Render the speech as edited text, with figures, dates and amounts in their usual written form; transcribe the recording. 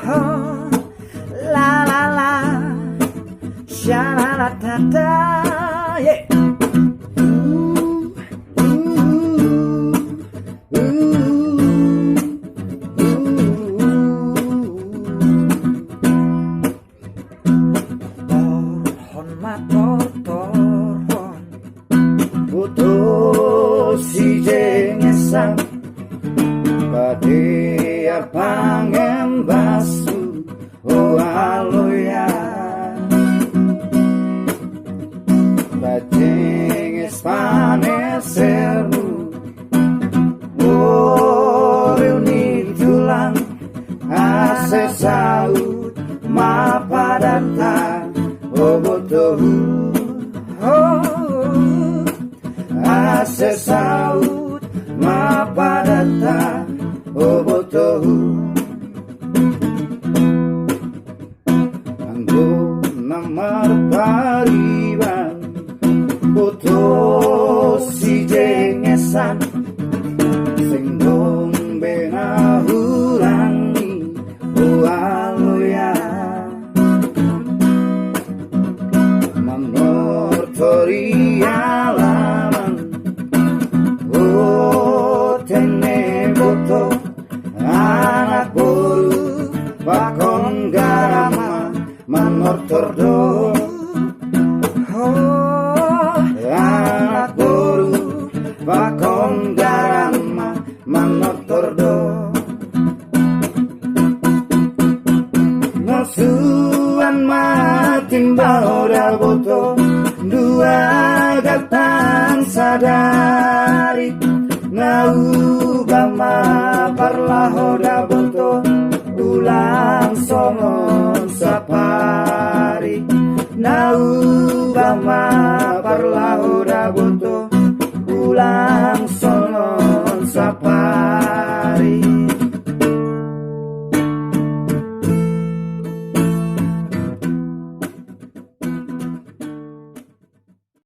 Oh, la la la, sha la la da da, yeah. Putus si jengesan Badiar pangen basu Oh aloya Bajenges panes serbu Oh reuni tulang Ase saut Ma padatan Oh botohu Oh Ase saut ma padata obotohu Anggo namar pariban putus si jengesan Sing dombe nahurangi ualoya Manor toriala anak bolu bakon garama manor tordo oh anak bolu bakon garama manor tordo nosuan matimbal ora boto dua gatan sadari Nau bama parlahoda boto ulang songon sapari Nau bama parlahoda boto ulang